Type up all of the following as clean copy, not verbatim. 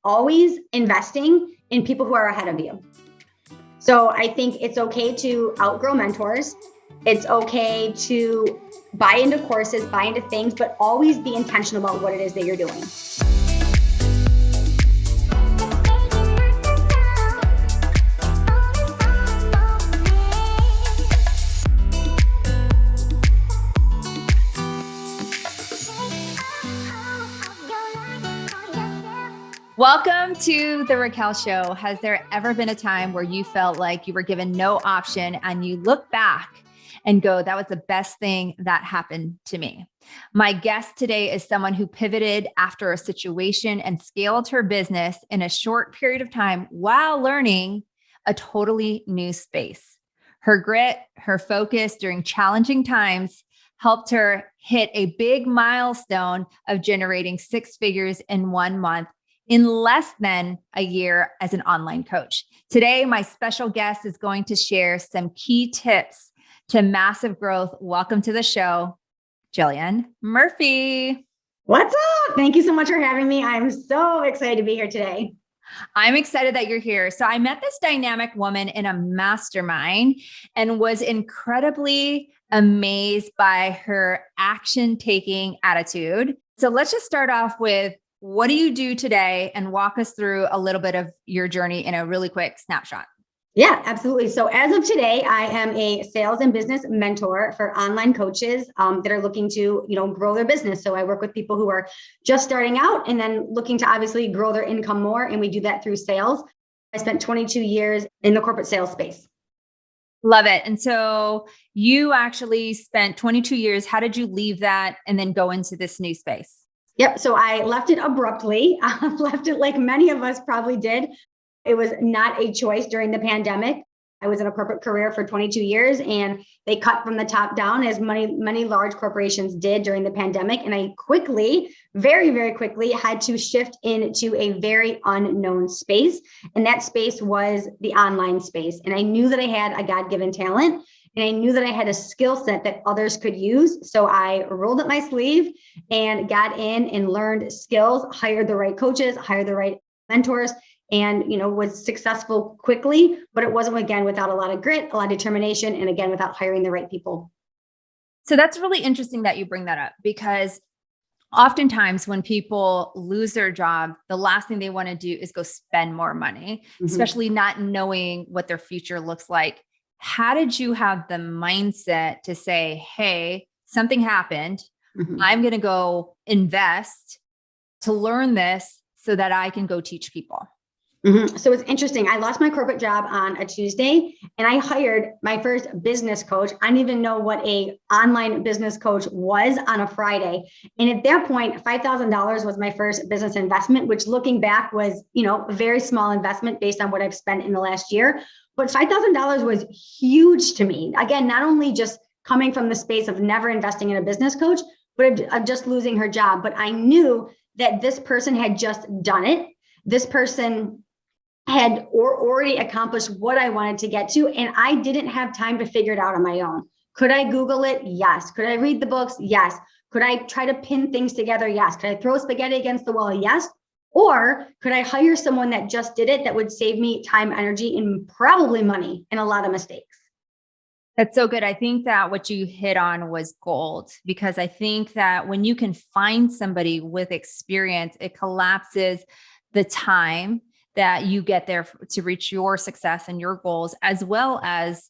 always investing in people who are ahead of you. So I think it's okay to outgrow mentors. It's okay to buy into courses, buy into things, but always be intentional about what it is that you're doing. Welcome to the Raquel Show. Has there ever been a time where you felt like you were given no option and you look back and go, that was the best thing that happened to me? My guest today is someone who pivoted after a situation and scaled her business in a short period of time while learning a totally new space. Her grit, her focus during challenging times helped her hit a big milestone of generating six figures in 1 month in less than a year as an online coach. Today, my special guest is going to share some key tips to massive growth. Welcome to the show, Jillian Murphy. What's up? Thank you so much for having me. I'm so excited to be here today. I'm excited that you're here. So I met this dynamic woman in a mastermind and was incredibly amazed by her action-taking attitude. So let's just start off with, what do you do today? And walk us through a little bit of your journey in a really quick snapshot. Yeah, absolutely. So as of today, I am a sales and business mentor for online coaches that are looking to, grow their business. So I work with people who are just starting out and then looking to obviously grow their income more. And we do that through sales. I spent 22 years in the corporate sales space. Love it. And so you actually spent 22 years. How did you leave that and then go into this new space? Yep. So I left it abruptly. I left it like many of us probably did. It was not a choice during the pandemic. I was in a corporate career for 22 years and they cut from the top down, as many large corporations did during the pandemic. And I quickly, very, very quickly had to shift into a very unknown space. And that space was the online space. And I knew that I had a God-given talent. And I knew that I had a skill set that others could use. So I rolled up my sleeve and got in and learned skills, hired the right coaches, hired the right mentors, and was successful quickly. But it wasn't, again, without a lot of grit, a lot of determination, and again, without hiring the right people. So that's really interesting that you bring that up, because oftentimes when people lose their job, the last thing they want to do is go spend more money, especially not knowing what their future looks like. How did you have the mindset to say, hey, something happened. I'm going to go invest to learn this so that I can go teach people? So it's interesting. I lost my corporate job on a Tuesday and I hired my first business coach. I didn't even know what a online business coach was on a Friday. And at that point, $5,000 was my first business investment, which looking back was, a very small investment based on what I've spent in the last year. But $5,000 was huge to me. Again, not only just coming from the space of never investing in a business coach, but of just losing her job. But I knew that this person had just done it. This person had already accomplished what I wanted to get to, and I didn't have time to figure it out on my own. Could I Google it? Yes. Could I read the books? Yes. Could I try to pin things together? Yes. Could I throw spaghetti against the wall? Yes. Or could I hire someone that just did it that would save me time, energy, and probably money and a lot of mistakes? That's so good. I think that what you hit on was gold, because I think that when you can find somebody with experience, it collapses the time that you get there to reach your success and your goals, as well as,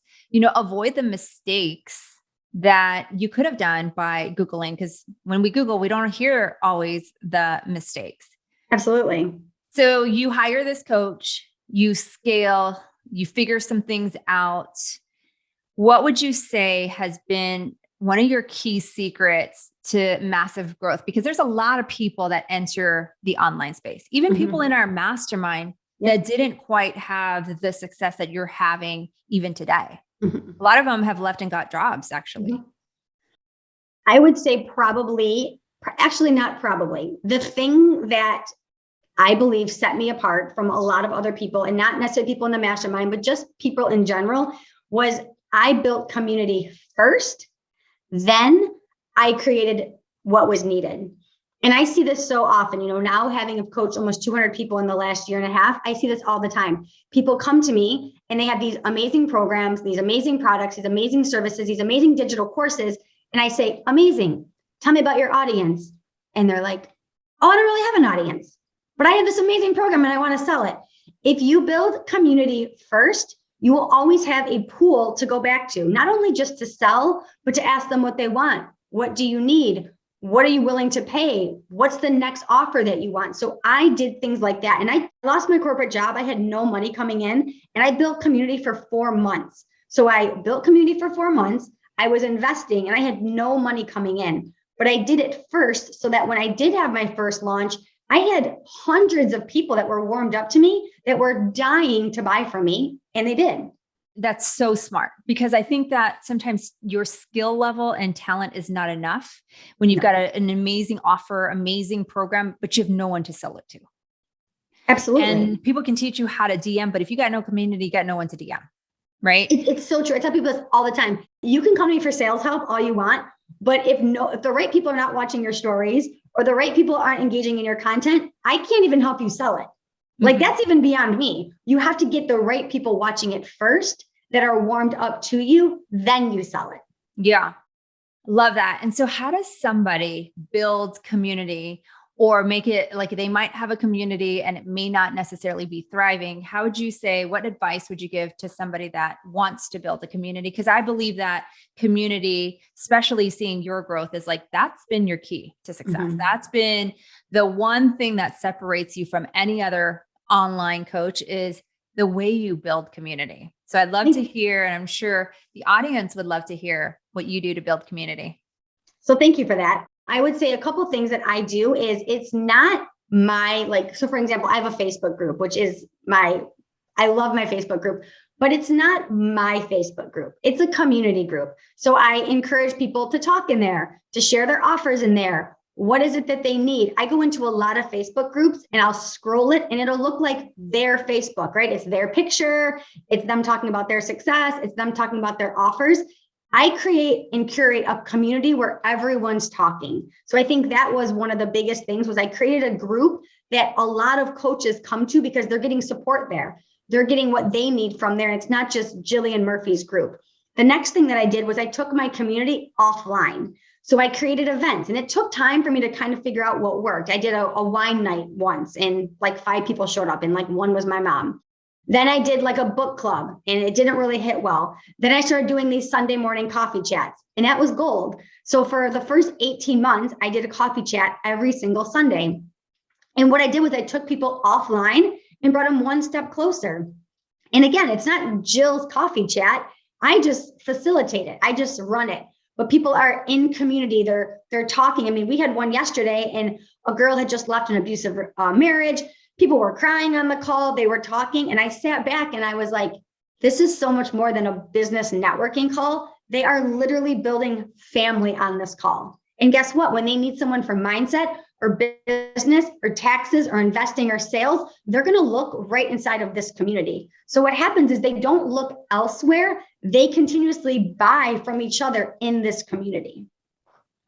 avoid the mistakes that you could have done by Googling. Because when we Google, we don't hear always the mistakes. Absolutely. So you hire this coach, you scale, you figure some things out. What would you say has been one of your key secrets to massive growth? Because there's a lot of people that enter the online space, even people in our mastermind that didn't quite have the success that you're having even today. A lot of them have left and got jobs, actually. I would say not probably. The thing that I believe set me apart from a lot of other people, and not necessarily people in the mastermind, but just people in general, was I built community first. Then I created what was needed. And I see this so often, now having coached almost 200 people in the last year and a half, I see this all the time. People come to me and they have these amazing programs, these amazing products, these amazing services, these amazing digital courses. And I say, amazing. Tell me about your audience. And they're like, oh, I don't really have an audience, but I have this amazing program and I want to sell it. If you build community first, you will always have a pool to go back to, not only just to sell, but to ask them what they want. What do you need? What are you willing to pay? What's the next offer that you want? So I did things like that. And I lost my corporate job. I had no money coming in and I built community for 4 months. So I built community for 4 months. I was investing and I had no money coming in, but I did it first so that when I did have my first launch, I had hundreds of people that were warmed up to me that were dying to buy from me, and they did. That's so smart, because I think that sometimes your skill level and talent is not enough when you've got an amazing offer, amazing program, but you have no one to sell it to. Absolutely. And people can teach you how to DM, but if you got no community, you got no one to DM, right? It's so true. I tell people this all the time. You can come to me for sales help all you want, but if the right people are not watching your stories or the right people aren't engaging in your content, I can't even help you sell it. Like that's even beyond me. You have to get the right people watching it first that are warmed up to you, then you sell it. Yeah. Love that. And so how does somebody build community or make it like they might have a community and it may not necessarily be thriving? How would you say, what advice would you give to somebody that wants to build a community? Because I believe that community, especially seeing your growth, is like, that's been your key to success. That's been the one thing that separates you from any other online coach, is the way you build community. So I'd love to hear, and I'm sure the audience would love to hear what you do to build community. So thank you for that. I would say a couple things that I do is it's not so for example, I have a Facebook group, which is I love my Facebook group, but it's not my Facebook group. It's a community group. So I encourage people to talk in there, to share their offers in there. What is it that they need? I go into a lot of Facebook groups and I'll scroll it and it'll look like their Facebook, right? It's their picture. It's them talking about their success. It's them talking about their offers. I create and curate a community where everyone's talking. So I think that was one of the biggest things, was I created a group that a lot of coaches come to because they're getting support there. They're getting what they need from there. And it's not just Jillian Murphy's group. The next thing that I did was I took my community offline. So I created events, and it took time for me to kind of figure out what worked. I did a wine night once and like 5 people showed up and like one was my mom. Then I did like a book club and it didn't really hit well. Then I started doing these Sunday morning coffee chats and that was gold. So for the first 18 months, I did a coffee chat every single Sunday. And what I did was I took people offline and brought them one step closer. And again, it's not Jill's coffee chat. I just facilitate it. I just run it. But people are in community. They're talking. I mean, we had one yesterday and a girl had just left an abusive marriage. People were crying on the call. They were talking. And I sat back and I was like, this is so much more than a business networking call. They are literally building family on this call. And guess what? When they need someone for mindset or business or taxes or investing or sales, they're going to look right inside of this community. So what happens is they don't look elsewhere. They continuously buy from each other in this community.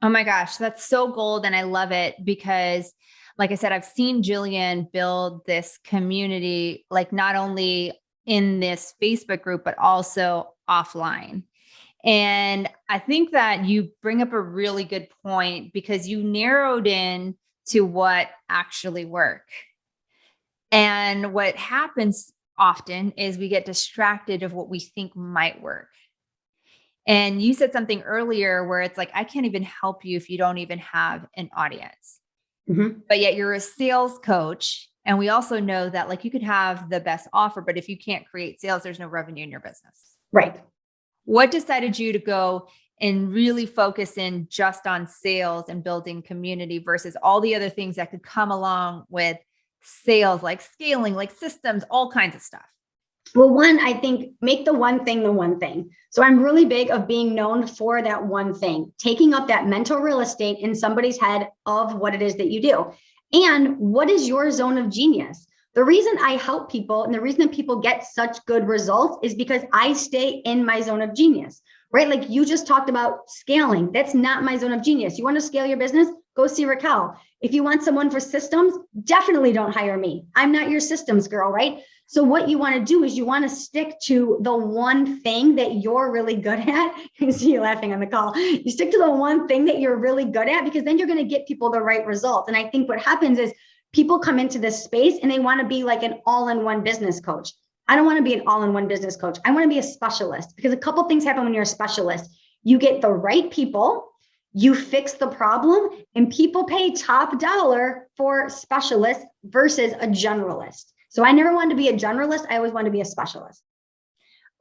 Oh my gosh, that's so gold. And I love it because, like I said, I've seen Jillian build this community, like not only in this Facebook group, but also offline. And I think that you bring up a really good point because you narrowed in to what actually work. And what happens often is we get distracted of what we think might work. And you said something earlier where it's like, I can't even help you if you don't even have an audience. But yet you're a sales coach. And we also know that like you could have the best offer, but if you can't create sales, there's no revenue in your business. Right. What decided you to go and really focus in just on sales and building community versus all the other things that could come along with sales, like scaling, like systems, all kinds of stuff? Well, one, I think make the one thing the one thing. So I'm really big of being known for that one thing, taking up that mental real estate in somebody's head of what it is that you do. And what is your zone of genius? The reason I help people and the reason that people get such good results is because I stay in my zone of genius, right? Like you just talked about scaling. That's not my zone of genius. You want to scale your business? Go see Raquel. If you want someone for systems, definitely don't hire me. I'm not your systems girl, right? So what you want to do is you want to stick to the one thing that you're really good at. You see you laughing on the call. You stick to the one thing that you're really good at, because then you're going to get people the right results. And I think what happens is people come into this space and they want to be like an all-in-one business coach. I don't want to be an all-in-one business coach. I want to be a specialist, because a couple things happen when you're a specialist. You get the right people, you fix the problem, and people pay top dollar for specialists versus a generalist. So I never wanted to be a generalist. I always wanted to be a specialist.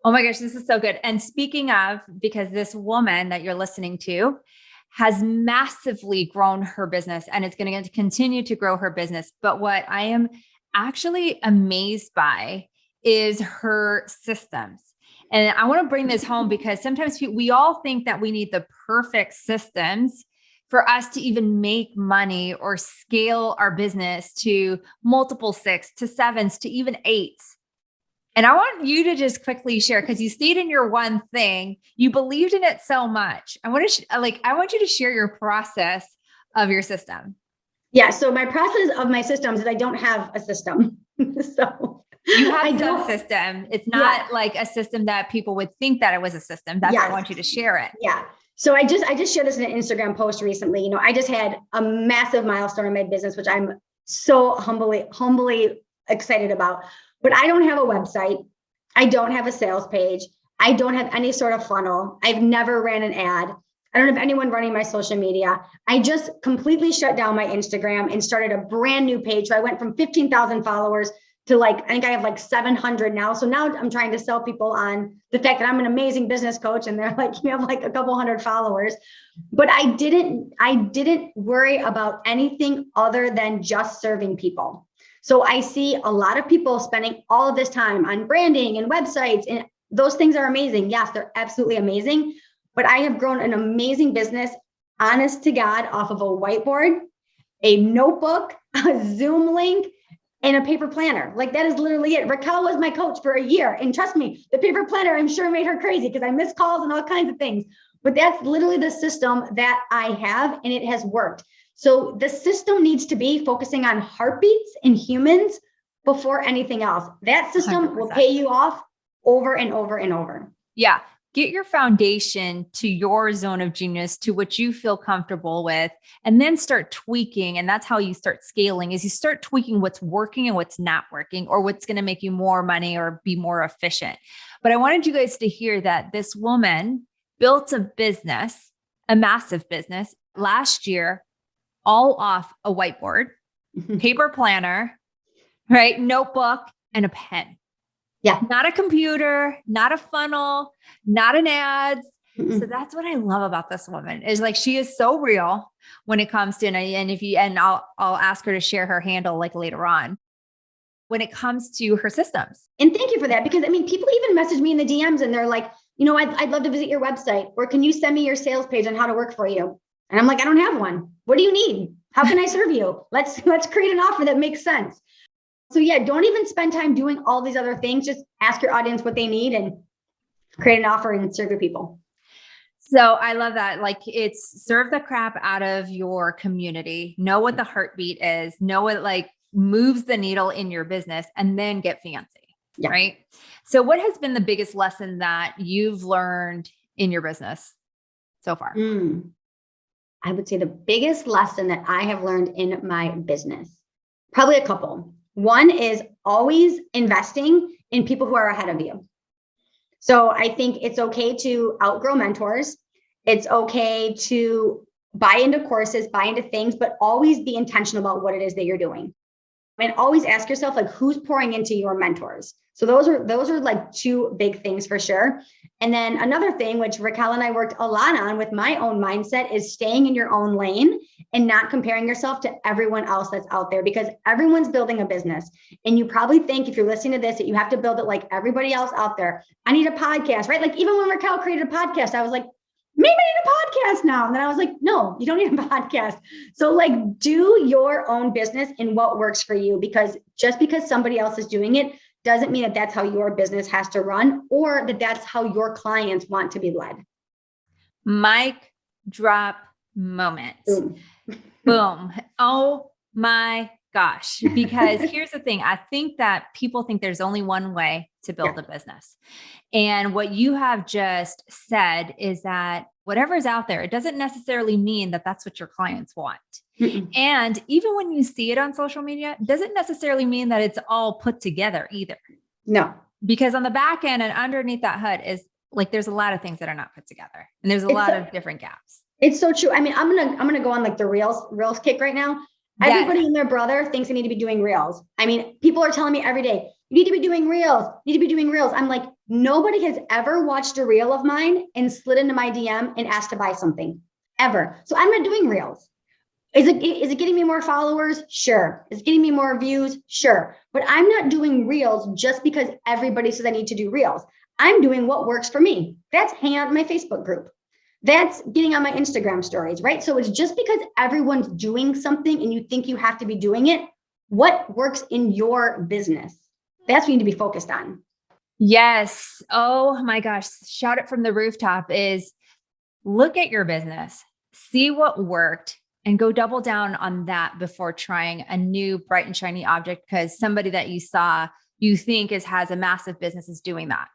Oh my gosh, this is so good. And speaking of, because this woman that you're listening to has massively grown her business and it's going to continue to grow her business. But what I am actually amazed by is her systems. And I want to bring this home because sometimes we all think that we need the perfect systems for us to even make money or scale our business to multiple 6 to 7s to even 8s. And I want you to just quickly share, because you stayed in your one thing, you believed in it so much. I want you to share your process of your system. Yeah. So my process of my systems is I don't have a system. So you have some system. It's not like a system that people would think that it was a system. That's why I want you to share it. Yeah. So I just shared this in an Instagram post recently. I just had a massive milestone in my business, which I'm so humbly excited about. But I don't have a website. I don't have a sales page. I don't have any sort of funnel. I've never ran an ad. I don't have anyone running my social media. I just completely shut down my Instagram and started a brand new page. So I went from 15,000 followers to I think I have 700 now. So now I'm trying to sell people on the fact that I'm an amazing business coach, and they're like, you have a couple hundred followers. But I didn't worry about anything other than just serving people. So I see a lot of people spending all of this time on branding and websites, and those things are amazing. Yes, they're absolutely amazing. But I have grown an amazing business, honest to God, off of a whiteboard, a notebook, a Zoom link, and a paper planner. That is literally it. Raquel was my coach for a year. And trust me, the paper planner, I'm sure, made her crazy because I missed calls and all kinds of things. But that's literally the system that I have, and it has worked. So the system needs to be focusing on heartbeats and humans before anything else. That system 100%. Will pay you off over and over and over. Yeah. Get your foundation to your zone of genius, to what you feel comfortable with, and then start tweaking. And that's how you start scaling, is you start tweaking what's working and what's not working, or what's going to make you more money or be more efficient. But I wanted you guys to hear that this woman built a business, a massive business last year, all off a whiteboard, paper planner, right? Notebook and a pen. Yeah. Not a computer, not a funnel, not an ads. Mm-mm. So that's what I love about this woman, is she is so real when it comes to, and I'll ask her to share her handle later on, when it comes to her systems. And thank you for that, because people even message me in the DMs and they're like, I'd love to visit your website, or can you send me your sales page on how to work for you? And I'm like, I don't have one. What do you need? How can I serve you? Let's create an offer that makes sense. So yeah, don't even spend time doing all these other things. Just ask your audience what they need and create an offer and serve your people. So I love that. It's serve the crap out of your community. Know what the heartbeat is. Know what moves the needle in your business, and then get fancy. Yeah. Right. So what has been the biggest lesson that you've learned in your business so far? I would say the biggest lesson that I have learned in my business, probably a couple. One is always investing in people who are ahead of you. So I think it's okay to outgrow mentors. It's okay to buy into courses, buy into things, but always be intentional about what it is that you're doing. And always ask yourself, who's pouring into your mentors? So those are two big things for sure. And then another thing, which Raquel and I worked a lot on with my own mindset, is staying in your own lane and not comparing yourself to everyone else that's out there, because everyone's building a business. And you probably think, if you're listening to this, that you have to build it like everybody else out there. I need a podcast, right? Even when Raquel created a podcast, I was like, maybe I need a podcast now. And then I was like, no, you don't need a podcast. So do your own business and what works for you, because just because somebody else is doing it doesn't mean that that's how your business has to run, or that that's how your clients want to be led. Mic drop moment. Boom. Boom. Oh my gosh. Because here's the thing. I think that people think there's only one way to build a business. And what you have just said is that whatever's out there, it doesn't necessarily mean that that's what your clients want. Mm-mm. And even when you see it on social media, it doesn't necessarily mean that it's all put together either. No. Because on the back end and underneath that hood is like, there's a lot of things that are not put together. And there's a lot of different gaps. It's so true. I mean, I'm gonna go on like the reels kick right now. Yes. Everybody and their brother thinks they need to be doing reels. I mean, people are telling me every day, you need to be doing reels, you need to be doing reels. I'm like, nobody has ever watched a reel of mine and slid into my DM and asked to buy something ever. So I'm not doing reels. Is it getting me more followers? Sure. Is it getting me more views? Sure. But I'm not doing reels just because everybody says I need to do reels. I'm doing what works for me. That's hanging out in my Facebook group. That's getting on my Instagram stories, right? So it's just because everyone's doing something and you think you have to be doing it, what works in your business? That's what you need to be focused on. Yes. Oh my gosh. Shout it from the rooftop is look at your business, see what worked, and go double down on that before trying a new bright and shiny object because somebody that you saw, you think has a massive business is doing that,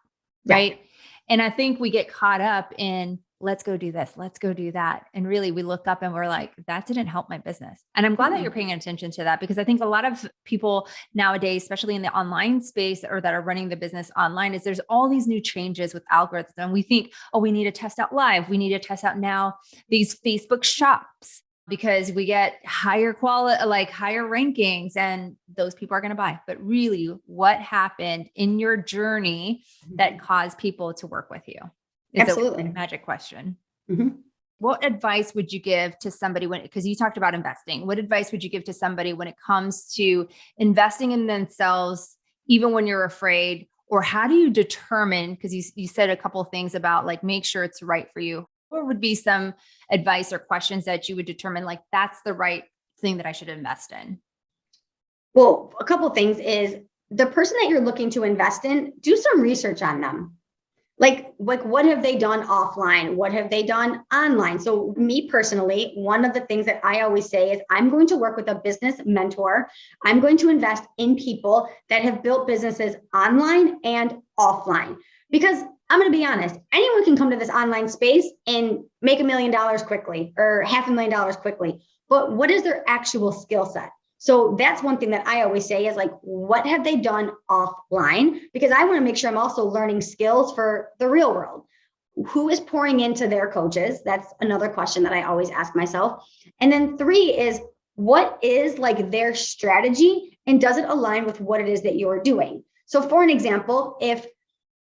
right? And I think we get caught up in let's go do this, let's go do that. And really we look up and we're like, that didn't help my business. And I'm glad that you're paying attention to that because I think a lot of people nowadays, especially in the online space or that are running the business online is there's all these new changes with algorithms. And we think, oh, we need to test out live. We need to test out now these Facebook shops because we get higher quality, like higher rankings and those people are going to buy. But really what happened in your journey that caused people to work with you? Is Absolutely. a magic question. Mm-hmm. What advice would you give to somebody because you talked about investing, what advice would you give to somebody when it comes to investing in themselves, even when you're afraid, or how do you determine, because you said a couple of things about like, make sure it's right for you. What would be some advice or questions that you would determine like, that's the right thing that I should invest in? Well, a couple of things is the person that you're looking to invest in, do some research on them. Like what have they done offline? What have they done online? So me personally, one of the things that I always say is I'm going to work with a business mentor. I'm going to invest in people that have built businesses online and offline, because I'm going to be honest, anyone can come to this online space and make $1 million quickly or $500,000 quickly. But what is their actual skill set? So that's one thing that I always say is like, what have they done offline? Because I want to make sure I'm also learning skills for the real world. Who is pouring into their coaches? That's another question that I always ask myself. And then 3 is what is like their strategy and does it align with what it is that you're doing? So for an example, if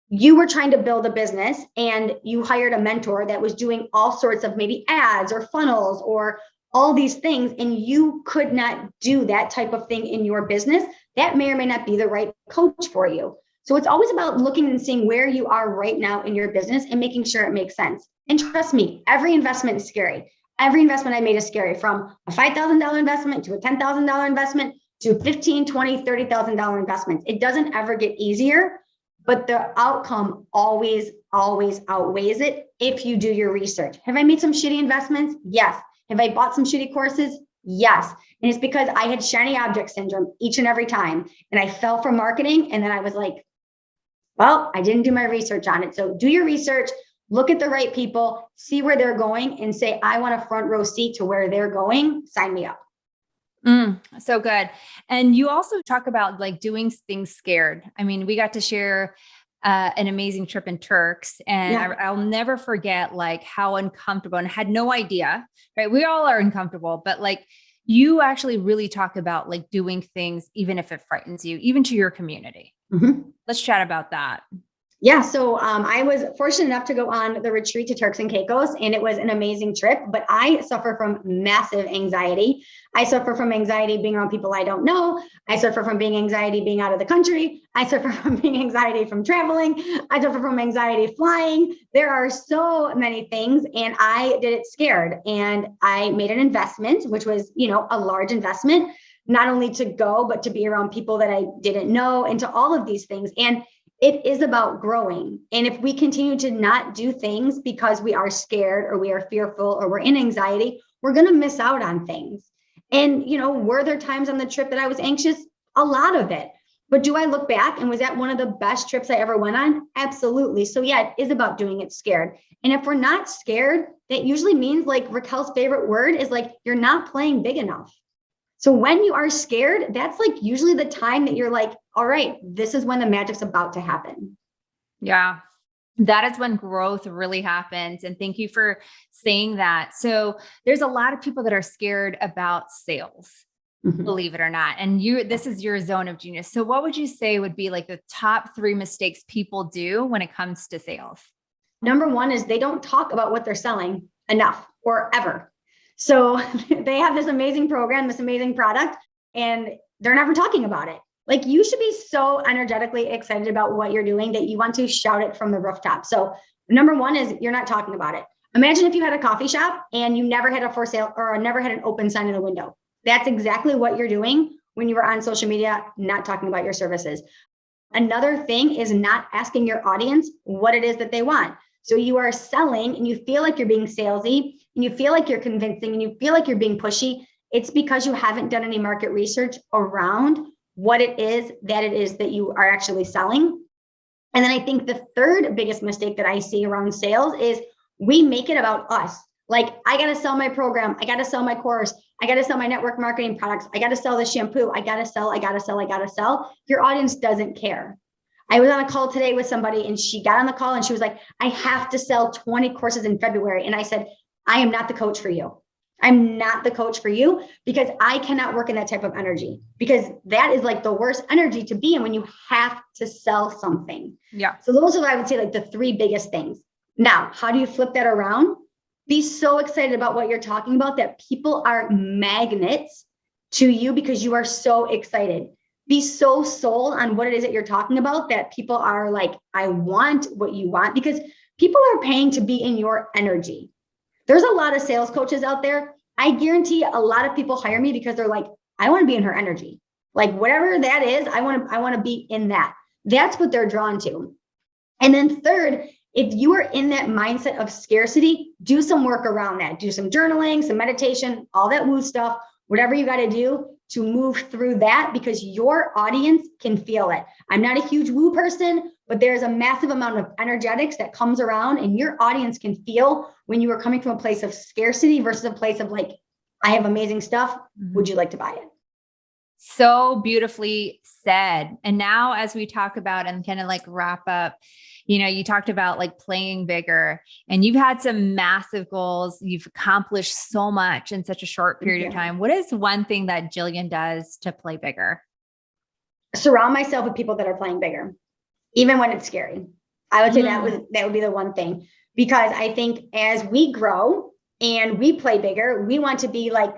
you were trying to build a business and you hired a mentor that was doing all sorts of maybe ads or funnels or all these things, and you could not do that type of thing in your business, that may or may not be the right coach for you. So it's always about looking and seeing where you are right now in your business and making sure it makes sense. And trust me, every investment is scary. Every investment I made is scary, from a $5,000 investment to a $10,000 investment to $15,000, $20,000, $30,000 investments. It doesn't ever get easier, but the outcome always outweighs it if you do your research. Have I made some shitty investments? Yes. Have I bought some shitty courses? Yes. And it's because I had shiny object syndrome each and every time. And I fell for marketing. And then I was like, well, I didn't do my research on it. So do your research, look at the right people, see where they're going, and say, I want a front row seat to where they're going. Sign me up. So good. And you also talk about like doing things scared. I mean, we got to share an amazing trip in Turks. And I'll never forget like how uncomfortable, and had no idea, right? We all are uncomfortable, but like you actually really talk about like doing things, even if it frightens you, even to your community. Mm-hmm. Let's chat about that. Yeah. So I was fortunate enough to go on the retreat to Turks and Caicos, and it was an amazing trip, but I suffer from massive anxiety. I suffer from anxiety being around people I don't know. I suffer from anxiety being out of the country. I suffer from anxiety from traveling. I suffer from anxiety flying. There are so many things, and I did it scared. And I made an investment, which was, a large investment, not only to go, but to be around people that I didn't know, and to all of these things. And it is about growing. And if we continue to not do things because we are scared or we are fearful or we're in anxiety, we're going to miss out on things. And, were there times on the trip that I was anxious? A lot of it. But do I look back and was that one of the best trips I ever went on? Absolutely. So yeah, it is about doing it scared. And if we're not scared, that usually means, like Raquel's favorite word is, like, you're not playing big enough. So when you are scared, that's like usually the time that you're like, all right, this is when the magic's about to happen. Yeah. That is when growth really happens. And thank you for saying that. So there's a lot of people that are scared about sales. Believe it or not. And this is your zone of genius. So what would you say would be like the top 3 mistakes people do when it comes to sales? Number 1 is they don't talk about what they're selling enough or ever. So they have this amazing program, this amazing product, and they're never talking about it. Like, you should be so energetically excited about what you're doing that you want to shout it from the rooftop. So number 1 is you're not talking about it. Imagine if you had a coffee shop and you never had a for sale or never had an open sign in the window. That's exactly what you're doing when you were on social media, not talking about your services. Another thing is not asking your audience what it is that they want. So you are selling and you feel like you're being salesy and you feel like you're convincing and you feel like you're being pushy. It's because you haven't done any market research around what it is that you are actually selling. And then I think the third biggest mistake that I see around sales is we make it about us. Like, I got to sell my program. I got to sell my course. I got to sell my network marketing products. I got to sell the shampoo. I got to sell. Your audience doesn't care. I was on a call today with somebody and she got on the call and she was like, I have to sell 20 courses in February. And I said, I am not the coach for you. I'm not the coach for you because I cannot work in that type of energy, because that is like the worst energy to be in when you have to sell something. Yeah. So those are, I would say, like the 3 biggest things. Now, how do you flip that around? Be so excited about what you're talking about that people are magnets to you because you are so excited. Be so sold on what it is that you're talking about that people are like, I want what you want, because people are paying to be in your energy. There's a lot of sales coaches out there. I guarantee a lot of people hire me because they're like, I want to be in her energy. Like, whatever that is, I want to be in that. That's what they're drawn to. And then third, if you are in that mindset of scarcity, do some work around that. Do some journaling, some meditation, all that woo stuff, whatever you got to do to move through that, because your audience can feel it. I'm not a huge woo person, but there's a massive amount of energetics that comes around, and your audience can feel when you are coming from a place of scarcity versus a place of like, I have amazing stuff. Would you like to buy it? So beautifully said. And now, as we talk about and kind of like wrap up, you talked about like playing bigger, and you've had some massive goals. You've accomplished so much in such a short period of time. What is one thing that Jillian does to play bigger? Surround myself with people that are playing bigger, even when it's scary. I would say that would be the one thing, because I think as we grow and we play bigger, we want to be like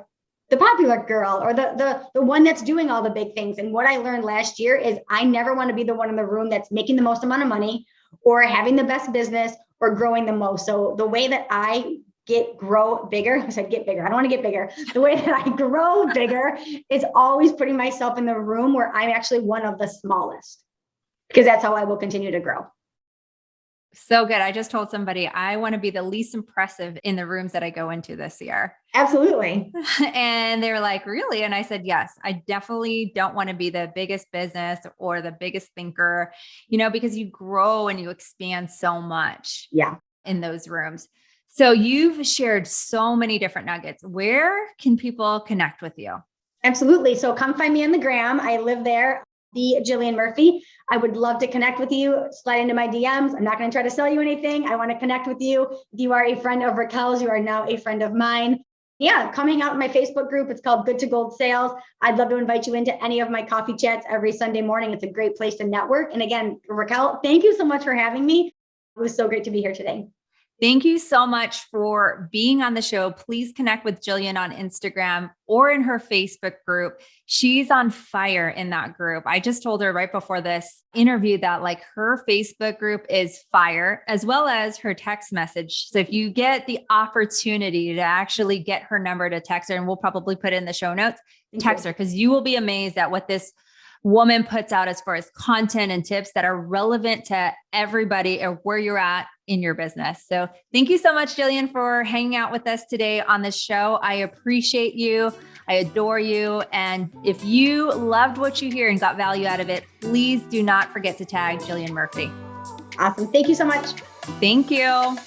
the popular girl or the one that's doing all the big things. And what I learned last year is I never want to be the one in the room that's making the most amount of money or having the best business or growing the most. So the way that I grow bigger, I said get bigger. I don't want to get bigger. The way that I grow bigger is always putting myself in the room where I'm actually one of the smallest, because that's how I will continue to grow. So good. I just told somebody I want to be the least impressive in the rooms that I go into this year. Absolutely. And they were like, really? And I said, yes, I definitely don't want to be the biggest business or the biggest thinker, because you grow and you expand so much in those rooms. So you've shared so many different nuggets. Where can people connect with you? Absolutely. So come find me on the gram. I live there, the Jillian Murphy. I would love to connect with you. Slide into my DMs. I'm not going to try to sell you anything. I want to connect with you. If you are a friend of Raquel's, you are now a friend of mine. Yeah, coming out in my Facebook group. It's called Good to Gold Sales. I'd love to invite you into any of my coffee chats every Sunday morning. It's a great place to network. And again, Raquel, thank you so much for having me. It was so great to be here today. Thank you so much for being on the show. Please connect with Jillian on Instagram or in her Facebook group. She's on fire in that group. I just told her right before this interview that like her Facebook group is fire, as well as her text message. So if you get the opportunity to actually get her number to text her, and we'll probably put it in the show notes, text her, because you will be amazed at what this woman puts out as far as content and tips that are relevant to everybody or where you're at in your business. So thank you so much, Jillian, for hanging out with us today on this show. I appreciate you. I adore you. And if you loved what you hear and got value out of it, please do not forget to tag Jillian Murphy. Awesome. Thank you so much. Thank you.